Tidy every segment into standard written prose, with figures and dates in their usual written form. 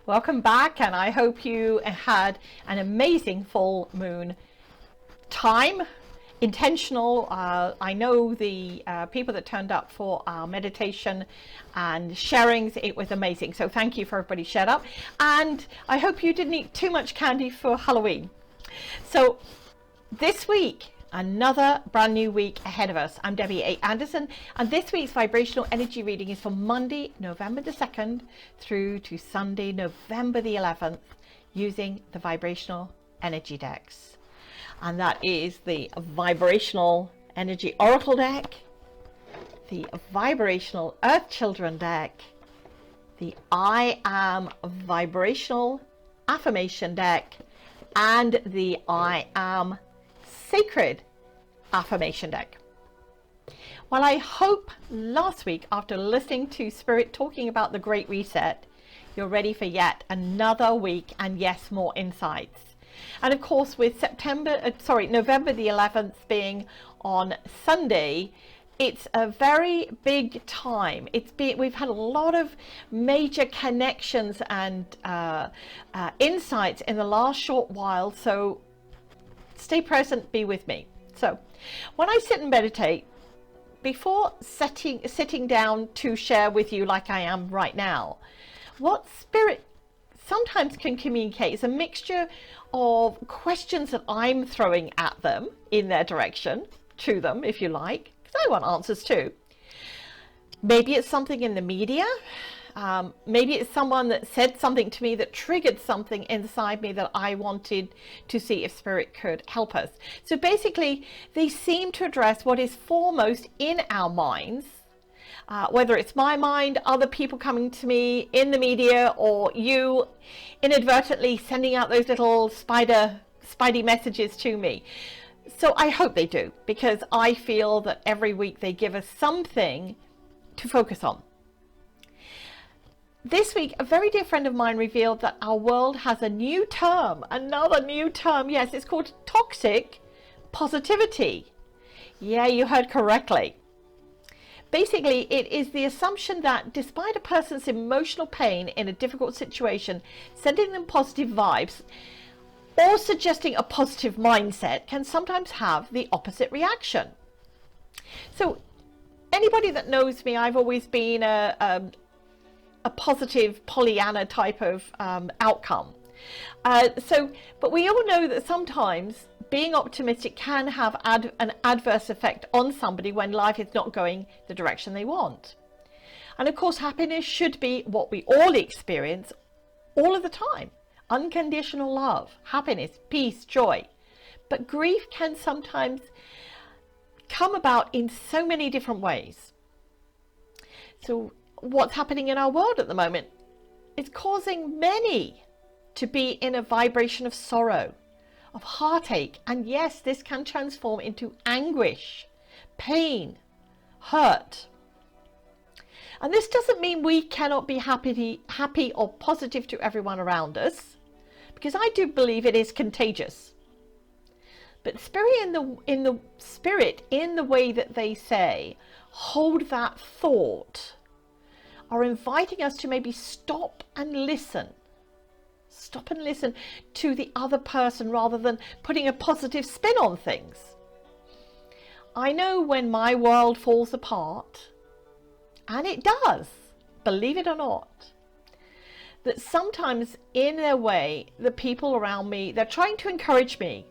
Welcome back, and I hope you had an amazing full moon time. Intentional. I know the people that turned up for our meditation and sharings, it was amazing. So thank you for everybody shared up, and I hope you didn't eat too much candy for Halloween. So this week, another brand new week ahead of us. I'm Debbie A. Anderson, and this week's vibrational energy reading is from Monday, November the 2nd through to Sunday, November the 11th, using the vibrational energy decks. And that is the vibrational energy oracle deck, the vibrational earth children deck, the I am vibrational affirmation deck, and the I am sacred affirmation deck. Well, I hope last week, after listening to Spirit talking about the Great Reset, you're ready for yet another week, and yes, more insights. And of course, with November the 11th being on Sunday, it's a very big time. We've had a lot of major connections and insights in the last short while. So stay present, be with me. So when I sit and meditate, before sitting down to share with you like I am right now, what Spirit sometimes can communicate is a mixture of questions that I'm throwing at them in their direction, to them if you like, because I want answers too. Maybe it's something in the media. Maybe it's someone that said something to me that triggered something inside me that I wanted to see if Spirit could help us. So basically, they seem to address what is foremost in our minds, whether it's my mind, other people coming to me in the media, or you inadvertently sending out those little spidey messages to me. So I hope they do, because I feel that every week they give us something to focus on. This week, a very dear friend of mine revealed that our world has a new term, another new term. Yes, it's called toxic positivity. Yeah, you heard correctly. Basically, it is the assumption that despite a person's emotional pain in a difficult situation, sending them positive vibes or suggesting a positive mindset can sometimes have the opposite reaction. So anybody that knows me, I've always been a positive Pollyanna type of outcome. But we all know that sometimes being optimistic can have an adverse effect on somebody when life is not going the direction they want. And of course, happiness should be what we all experience all of the time. Unconditional love, happiness, peace, joy. But grief can sometimes come about in so many different ways. So what's happening in our world at the moment is causing many to be in a vibration of sorrow, of heartache, and yes, this can transform into anguish, pain, hurt. And this doesn't mean we cannot be happy or positive to everyone around us, because I do believe it is contagious. But spirit in the way that they say, hold that thought, are inviting us to maybe stop and listen to the other person rather than putting a positive spin on things. I know when my world falls apart, and it does, believe it or not, that sometimes in their way, the people around me, they're trying to encourage me.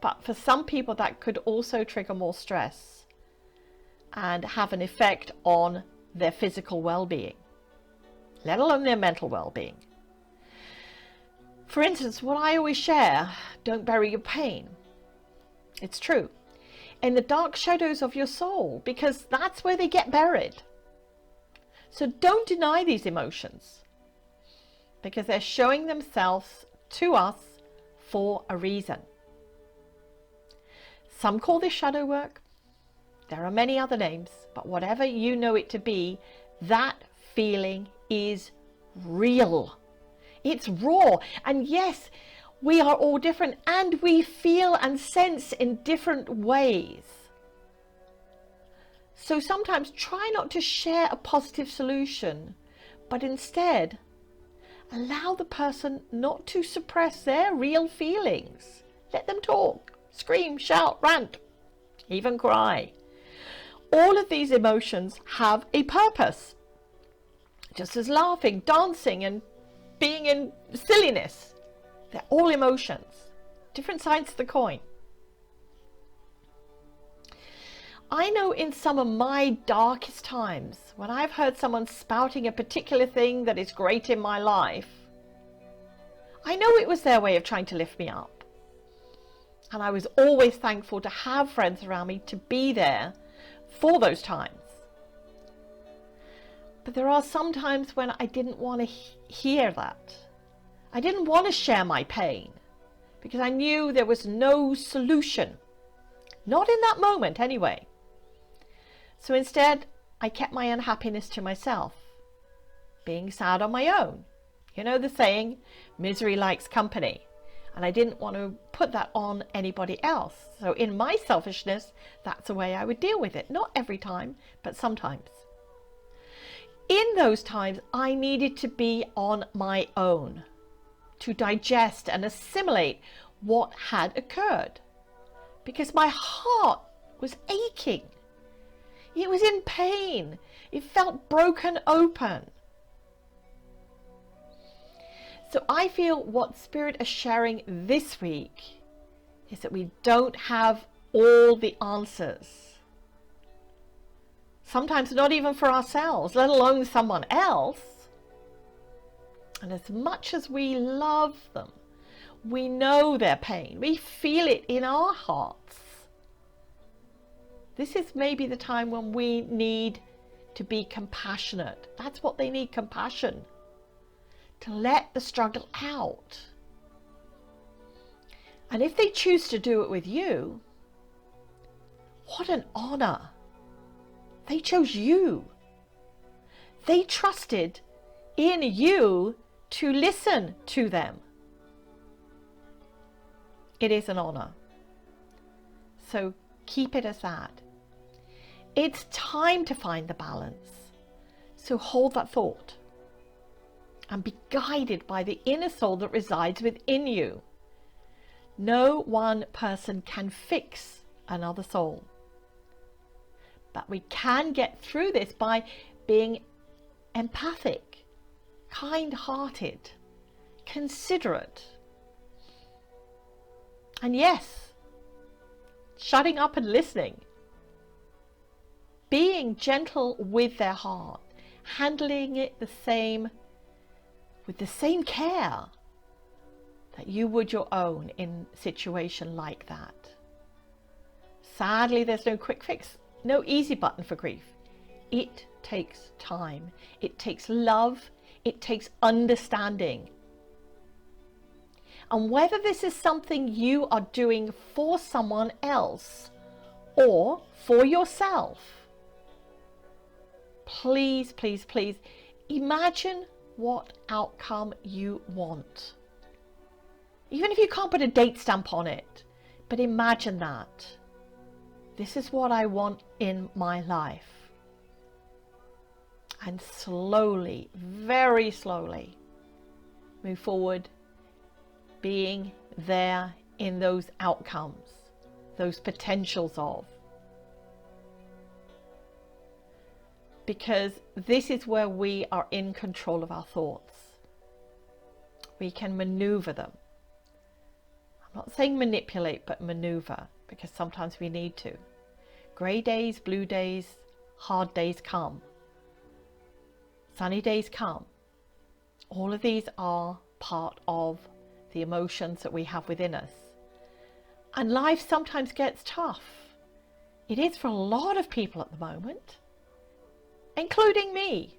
But for some people, that could also trigger more stress and have an effect on their physical well-being, let alone their mental well-being. For instance, what I always share, don't bury your pain. It's true. In the dark shadows of your soul, because that's where they get buried. So don't deny these emotions, because they're showing themselves to us for a reason. Some call this shadow work. There are many other names, but whatever you know it to be, that feeling is real. It's raw. And yes, we are all different, and we feel and sense in different ways. So sometimes try not to share a positive solution, but instead Allow the person not to suppress their real feelings. Let them talk, scream, shout, rant, even cry. All of these emotions have a purpose. Just as laughing, dancing, and being in silliness. They're all emotions. Different sides of the coin. I know in some of my darkest times, when I've heard someone spouting a particular thing that is great in my life, I know it was their way of trying to lift me up. And I was always thankful to have friends around me to be there for those times. But there are some times when I didn't want to hear that. I didn't want to share my pain because I knew there was no solution. Not in that moment anyway. So instead, I kept my unhappiness to myself, being sad on my own. You know the saying, misery likes company. And I didn't want to put that on anybody else. So in my selfishness, that's the way I would deal with it. Not every time, but sometimes. In those times, I needed to be on my own to digest and assimilate what had occurred. Because my heart was aching. It was in pain. It felt broken open. So I feel what Spirit is sharing this week is that we don't have all the answers. Sometimes not even for ourselves, let alone someone else. And as much as we love them, we know their pain. We feel it in our hearts. This is maybe the time when we need to be compassionate. That's what they need, compassion. To let the struggle out. And if they choose to do it with you, what an honor. They chose you. They trusted in you to listen to them. It is an honor. So keep it as that. It's time to find the balance. So hold that thought and be guided by the inner soul that resides within you. No one person can fix another soul. But we can get through this by being empathic, kind-hearted, considerate. And yes, shutting up and listening. Being gentle with their heart, handling it with the same care that you would your own in a situation like that. Sadly, there's no quick fix, no easy button for grief. It takes time. It takes love. It takes understanding. And whether this is something you are doing for someone else or for yourself, please, please, please imagine what outcome you want. Even if you can't put a date stamp on it, but imagine that. This is what I want in my life. And slowly, very slowly, move forward, being there in those outcomes, those potentials of. Because this is where we are in control of our thoughts. We can maneuver them. I'm not saying manipulate, but maneuver, because sometimes we need to. Grey days, blue days, hard days come. Sunny days come. All of these are part of the emotions that we have within us. And life sometimes gets tough. It is for a lot of people at the moment, including me.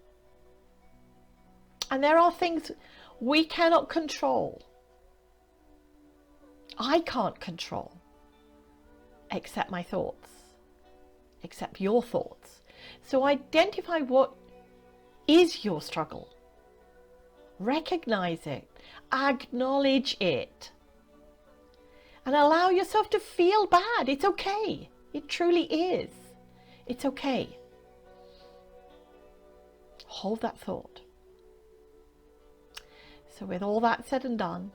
And there are things we cannot control. I can't control, except my thoughts, except your thoughts. So identify what is your struggle. Recognize it, acknowledge it, and allow yourself to feel bad. It's okay. It truly is. It's okay. Hold that thought. So with all that said and done,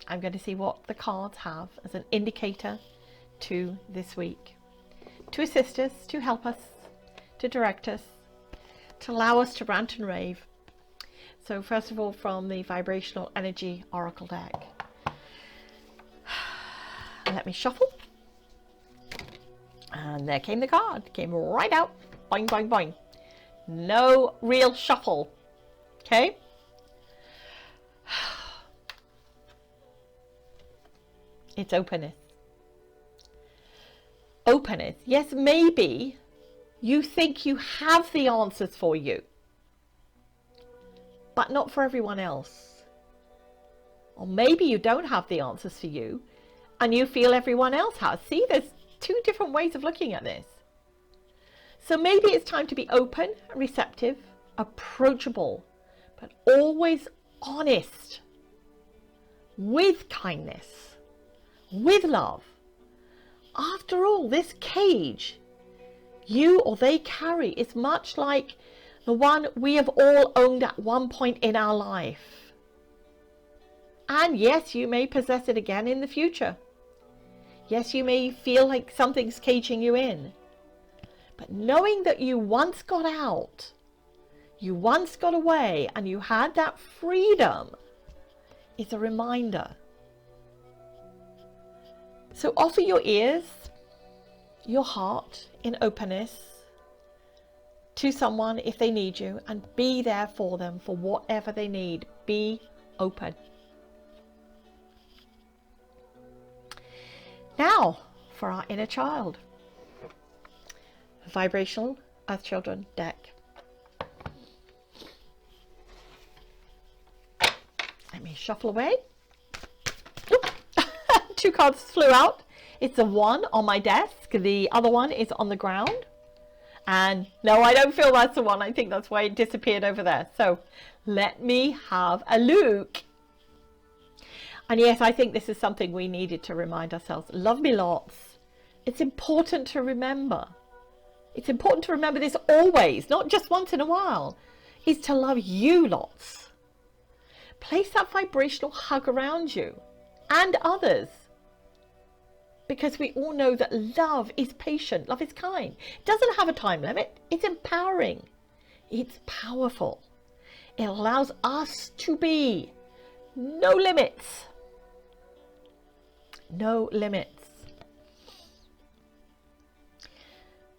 I'm going to see what the cards have as an indicator to this week, to assist us, to help us, to direct us, to allow us to rant and rave. So first of all, from the Vibrational Energy Oracle deck, let me shuffle. And there came the card, came right out, boing, boing, boing. No real shuffle, okay? It's openness. Openness. Yes, maybe you think you have the answers for you, but not for everyone else. Or maybe you don't have the answers for you and you feel everyone else has. See, there's two different ways of looking at this. So maybe it's time to be open, receptive, approachable, but always honest, with kindness, with love. After all, this cage you or they carry is much like the one we have all owned at one point in our life. And yes, you may possess it again in the future. Yes, you may feel like something's caging you in. But knowing that you once got out, you once got away, and you had that freedom is a reminder. So offer your ears, your heart in openness to someone if they need you, and be there for them for whatever they need. Be open. Now for our inner child. Vibrational Earth Children deck. Let me shuffle away. Two cards flew out. It's the one on my desk. The other one is on the ground. And no, I don't feel that's the one. I think that's why it disappeared over there. So let me have a look. And yes, I think this is something we needed to remind ourselves. Love me lots. It's important to remember. It's important to remember this always, not just once in a while, is to love you lots. Place that vibrational hug around you and others. Because we all know that love is patient, love is kind. It doesn't have a time limit. It's empowering. It's powerful. It allows us to be. No limits. No limits.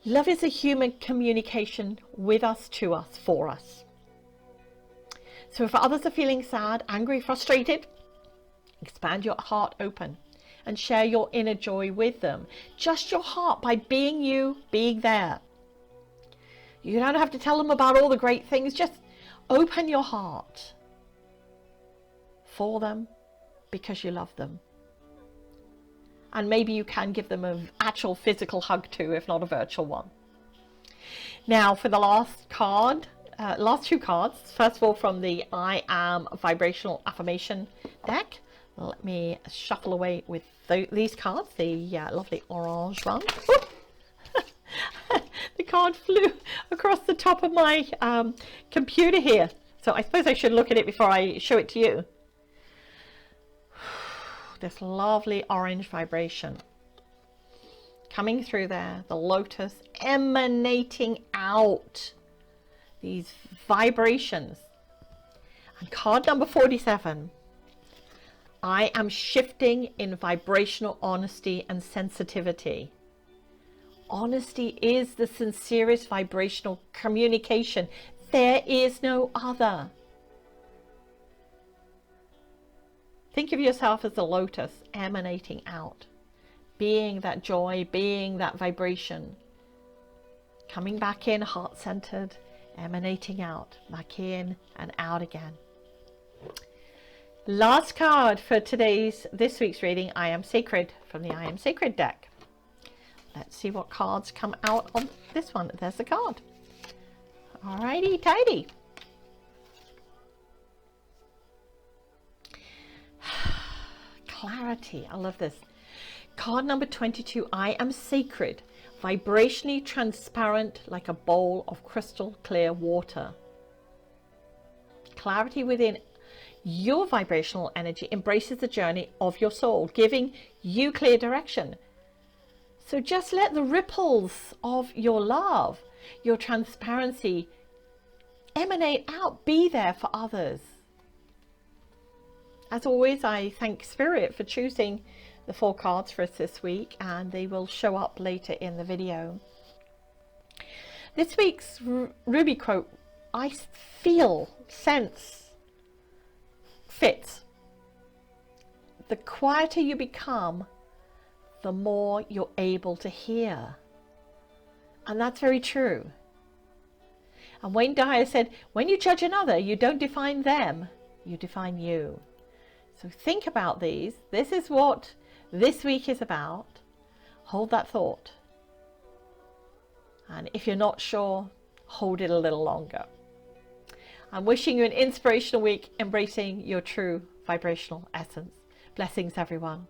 Love is a human communication with us, to us, for us. So if others are feeling sad, angry, frustrated, expand your heart open and share your inner joy with them. Just your heart, by being you, being there. You don't have to tell them about all the great things. Just open your heart for them because you love them. And maybe you can give them an actual physical hug too, if not a virtual one. Now for the last card, last two cards. First of all, from the I Am Vibrational Affirmation deck. Let me shuffle away with these cards, the lovely orange one. The card flew across the top of my computer here. So I suppose I should look at it before I show it to you. This lovely orange vibration coming through there, the lotus emanating out these vibrations. And card number 47, I am shifting in vibrational honesty and sensitivity. Honesty is the sincerest vibrational communication. There is no other. Think of yourself as the lotus emanating out, being that joy, being that vibration, coming back in heart-centered, emanating out, back in and out again. Last card for this week's reading, I Am Sacred, from the I Am Sacred deck. Let's see what cards come out on this one. There's the card. Alrighty, tidy. Clarity. I love this. Card number 22. I am sacred, vibrationally transparent like a bowl of crystal clear water. Clarity within. Your vibrational energy embraces the journey of your soul, giving you clear direction. So just let the ripples of your love, your transparency emanate out, be there for others. As always, I thank Spirit for choosing the 4 cards for us this week, and they will show up later in the video. This week's Ruby quote, I feel, sense, fits. The quieter you become, the more you're able to hear. And that's very true. And Wayne Dyer said, when you judge another, you don't define them, you define you. So think about these. This is what this week is about. Hold that thought. And if you're not sure, hold it a little longer. I'm wishing you an inspirational week, embracing your true vibrational essence. Blessings, everyone.